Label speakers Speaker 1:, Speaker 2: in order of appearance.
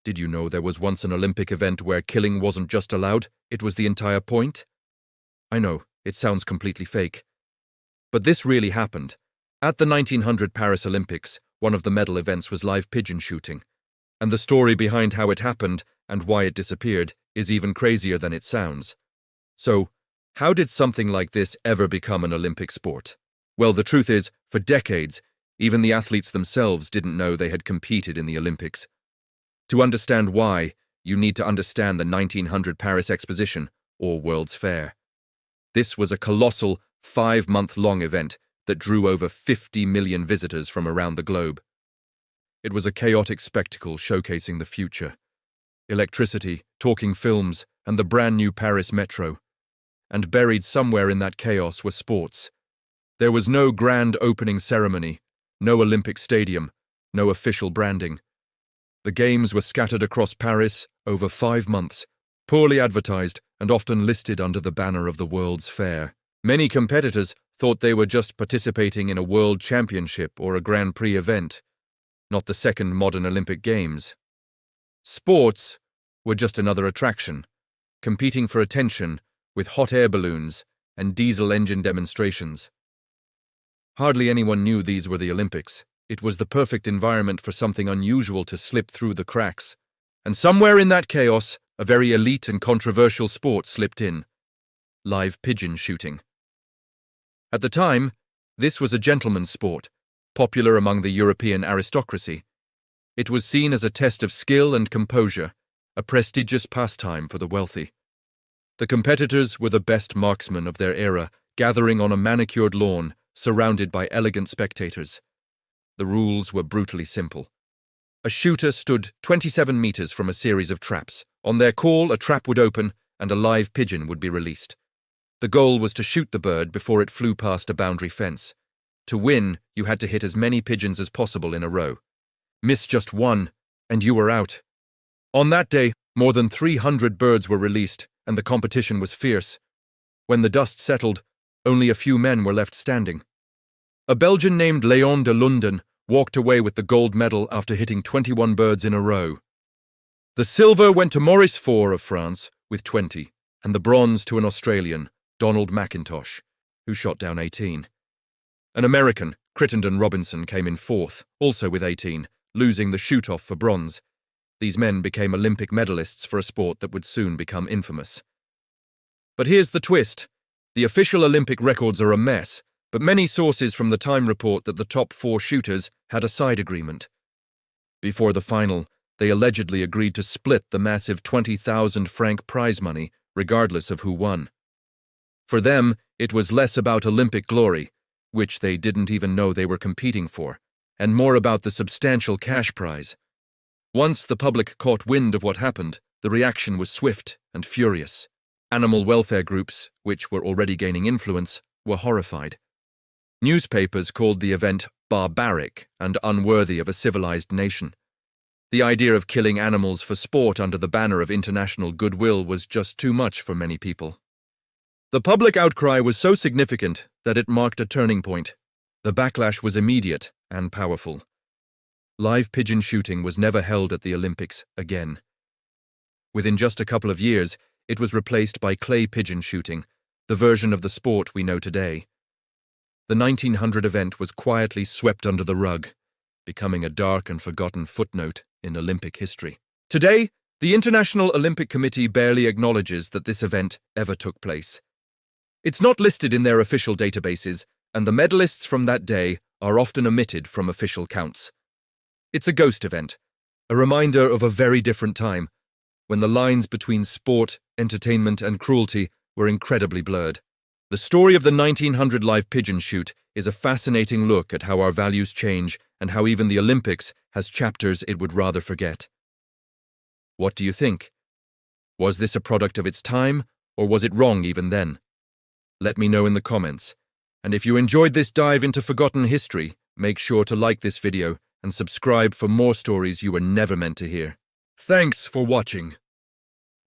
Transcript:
Speaker 1: Did you know there was once an Olympic event where killing wasn't just allowed, it was the entire point? I know, it sounds completely fake. But this really happened. At the 1900 Paris Olympics, one of the medal events was live pigeon shooting. And the story behind how it happened and why it disappeared is even crazier than it sounds. So, how did something like this ever become an Olympic sport? Well, the truth is, for decades, even the athletes themselves didn't know they had competed in the Olympics. To understand why, you need to understand the 1900 Paris Exposition, or World's Fair. This was a colossal, 5-month-long event that drew over 50 million visitors from around the globe. It was a chaotic spectacle showcasing the future. Electricity, talking films, and the brand-new Paris Metro. And buried somewhere in that chaos were sports. There was no grand opening ceremony, no Olympic stadium, no official branding. The games were scattered across Paris over 5 months, poorly advertised and often listed under the banner of the World's Fair. Many competitors thought they were just participating in a World Championship or a Grand Prix event, not the second modern Olympic Games. Sports were just another attraction, competing for attention with hot air balloons and diesel engine demonstrations. Hardly anyone knew these were the Olympics. It was the perfect environment for something unusual to slip through the cracks. And somewhere in that chaos, a very elite and controversial sport slipped in: live pigeon shooting. At the time, this was a gentleman's sport, popular among the European aristocracy. It was seen as a test of skill and composure, a prestigious pastime for the wealthy. The competitors were the best marksmen of their era, gathering on a manicured lawn, surrounded by elegant spectators. The rules were brutally simple. A shooter stood 27 meters from a series of traps. On their call, a trap would open and a live pigeon would be released. The goal was to shoot the bird before it flew past a boundary fence. To win, you had to hit as many pigeons as possible in a row. Miss just one, and you were out. On that day, more than 300 birds were released, and the competition was fierce. When the dust settled, only a few men were left standing. A Belgian named Léon de Lunden walked away with the gold medal after hitting 21 birds in a row. The silver went to Maurice Faure of France with 20, and the bronze to an Australian, Donald McIntosh, who shot down 18. An American, Crittenden Robinson, came in 4th, also with 18, losing the shoot-off for bronze. These men became Olympic medalists for a sport that would soon become infamous. But here's the twist. The official Olympic records are a mess, but many sources from the time report that the top 4 shooters had a side agreement. Before the final, they allegedly agreed to split the massive 20,000 franc prize money, regardless of who won. For them, it was less about Olympic glory, which they didn't even know they were competing for, and more about the substantial cash prize. Once the public caught wind of what happened, the reaction was swift and furious. Animal welfare groups, which were already gaining influence, were horrified. Newspapers called the event barbaric and unworthy of a civilized nation. The idea of killing animals for sport under the banner of international goodwill was just too much for many people. The public outcry was so significant that it marked a turning point. The backlash was immediate and powerful. Live pigeon shooting was never held at the Olympics again. Within just a couple of years, it was replaced by clay pigeon shooting, the version of the sport we know today. The 1900 event was quietly swept under the rug, becoming a dark and forgotten footnote in Olympic history. Today, the International Olympic Committee barely acknowledges that this event ever took place. It's not listed in their official databases, and the medalists from that day are often omitted from official counts. It's a ghost event, a reminder of a very different time, when the lines between sport, entertainment, and cruelty were incredibly blurred. The story of the 1900 live pigeon shoot is a fascinating look at how our values change and how even the Olympics has chapters it would rather forget. What do you think? Was this a product of its time, or was it wrong even then? Let me know in the comments. And if you enjoyed this dive into forgotten history, make sure to like this video and subscribe for more stories you were never meant to hear. Thanks for watching.